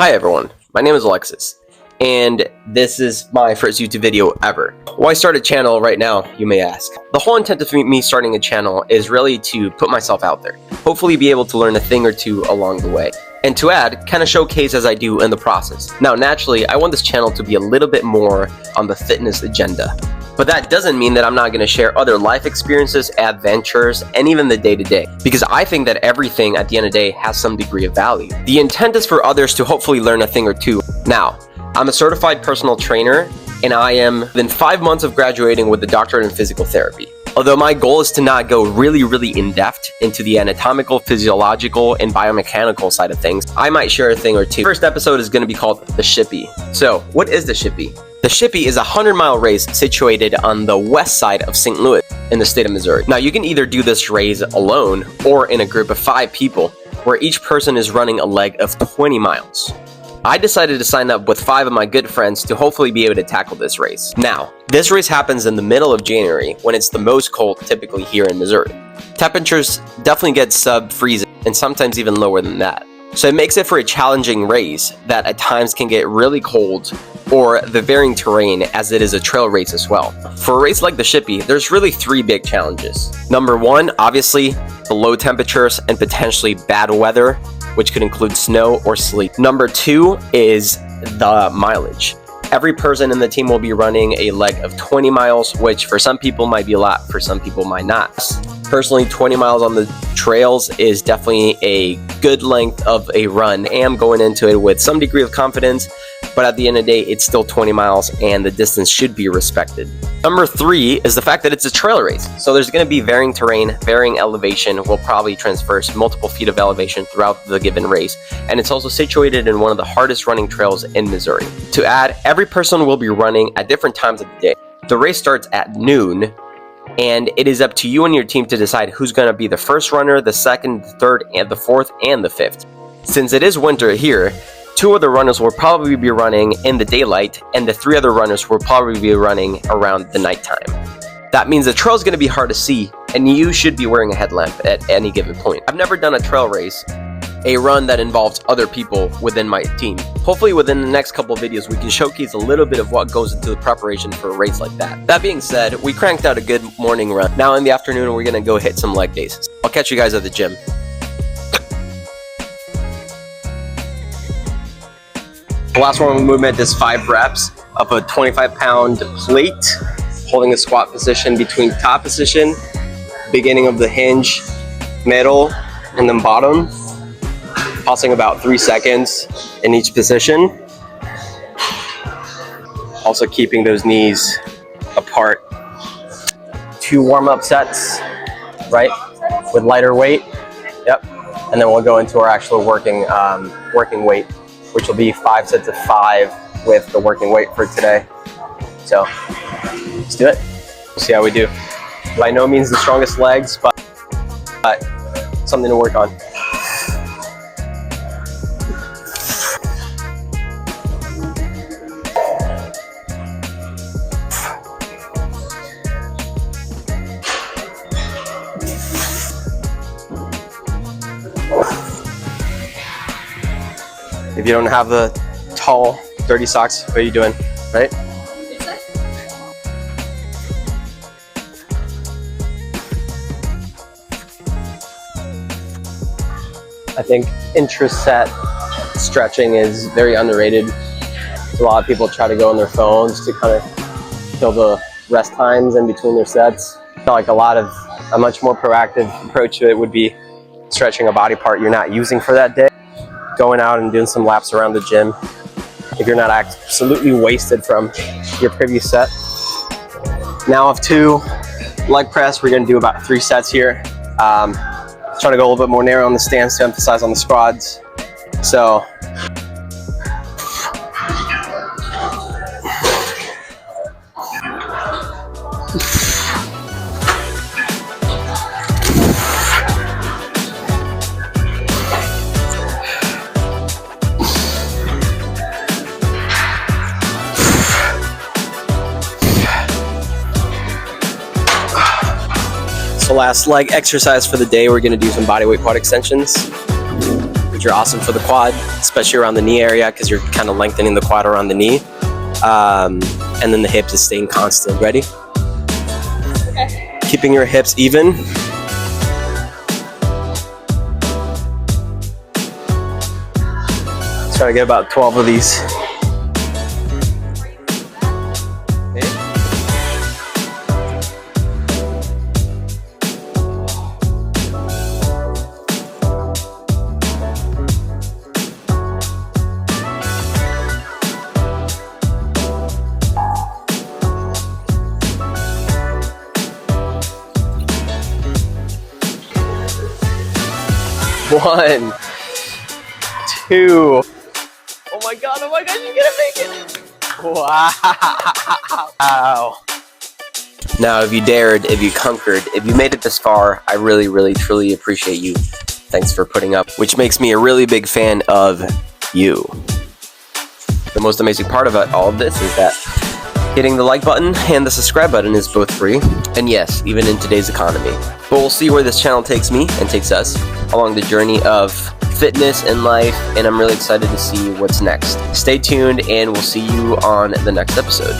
Hi everyone, my name is Alexis, and this is my first YouTube video ever. Why start a channel right now, you may ask? The whole intent of me starting a channel is really to put myself out there, hopefully be able to learn a thing or two along the way, and to add, kind of showcase as I do in the process. Now naturally, I want this channel to be a little bit more on the fitness agenda. But that doesn't mean that I'm not going to share other life experiences, adventures, and even the day-to-day. Because I think that everything at the end of the day has some degree of value. The intent is for others to hopefully learn a thing or two. Now, I'm a certified personal trainer, and I am within 5 months of graduating with a doctorate in physical therapy. Although my goal is to not go really in-depth into the anatomical, physiological, and biomechanical side of things, I might share a thing or two. First episode is going to be called The Shippy. So, what is the Shippy? The Shippy is a 100-mile race situated on the west side of St. Louis in the state of Missouri. Now, you can either do this race alone or in a group of 5 people, where each person is running a leg of 20 miles. I decided to sign up with 5 of my good friends to hopefully be able to tackle this race. Now, this race happens in the middle of January when it's the most cold typically here in Missouri. Temperatures definitely get sub-freezing and sometimes even lower than that. So it makes it for a challenging race that at times can get really cold or the varying terrain as it is a trail race as well. For a race like the Shippy, there's really 3 big challenges. Number 1, obviously, the low temperatures and potentially bad weather, which could include snow or sleet. Number 2 is the mileage. Every person in the team will be running a leg of 20 miles, which for some people might be a lot, for some people might not. Personally, 20 miles on the trails is definitely a good length of a run. I am going into it with some degree of confidence, but at the end of the day, it's still 20 miles and the distance should be respected. Number 3 is the fact that it's a trail race. So there's going to be varying terrain, varying elevation. We'll probably traverse multiple feet of elevation throughout the given race. And it's also situated in one of the hardest running trails in Missouri. To add, every person will be running at different times of the day. The race starts at noon, and it is up to you and your team to decide who's going to be the first runner, the second, the third, and the fourth, and the fifth. Since it is winter here, 2 of the runners will probably be running in the daylight, and the 3 other runners will probably be running around the nighttime. That means the trail is going to be hard to see, and you should be wearing a headlamp at any given point. I've never done a trail race, a run that involves other people within my team. Hopefully within the next couple of videos we can showcase a little bit of what goes into the preparation for a race like that. That being said, we cranked out a good morning run. Now in the afternoon we're going to go hit some leg days. I'll catch you guys at the gym. The last one of the movement is 5 reps of a 25-pound plate, holding a squat position between top position, beginning of the hinge, middle, and then bottom, pausing about 3 seconds in each position. Also keeping those knees apart. 2 warm-up sets, right, with lighter weight. Yep, and then we'll go into our actual working weight, which will be 5 sets of 5 with the working weight for today. So let's do it. We'll see how we do. By no means the strongest legs, but something to work on. If you don't have the tall, dirty socks, what are you doing, right? I think intraset stretching is very underrated. A lot of people try to go on their phones to kind of kill the rest times in between their sets. I feel like a much more proactive approach to it would be stretching a body part you're not using for that day. Going out and doing some laps around the gym if you're not absolutely wasted from your previous set. Now of 2 leg press, we're going to do about 3 sets here. Trying to go a little bit more narrow on the stance to emphasize on the squats. So last leg exercise for the day, we're going to do some bodyweight quad extensions. which are awesome for the quad, especially around the knee area, because you're kind of lengthening the quad around the knee. And then the hips is staying constant. Ready? Okay. Keeping your hips even. Try to get about 12 of these. One, two. Oh my god, you're gonna make it! Wow. Now, if you dared, if you conquered, if you made it this far, I really, really, truly appreciate you. Thanks for putting up, which makes me a really big fan of you. The most amazing part about all of this is that hitting the like button and the subscribe button is both free, and yes, even in today's economy. But we'll see where this channel takes me and takes us along the journey of fitness and life, and I'm really excited to see what's next. Stay tuned, and we'll see you on the next episode.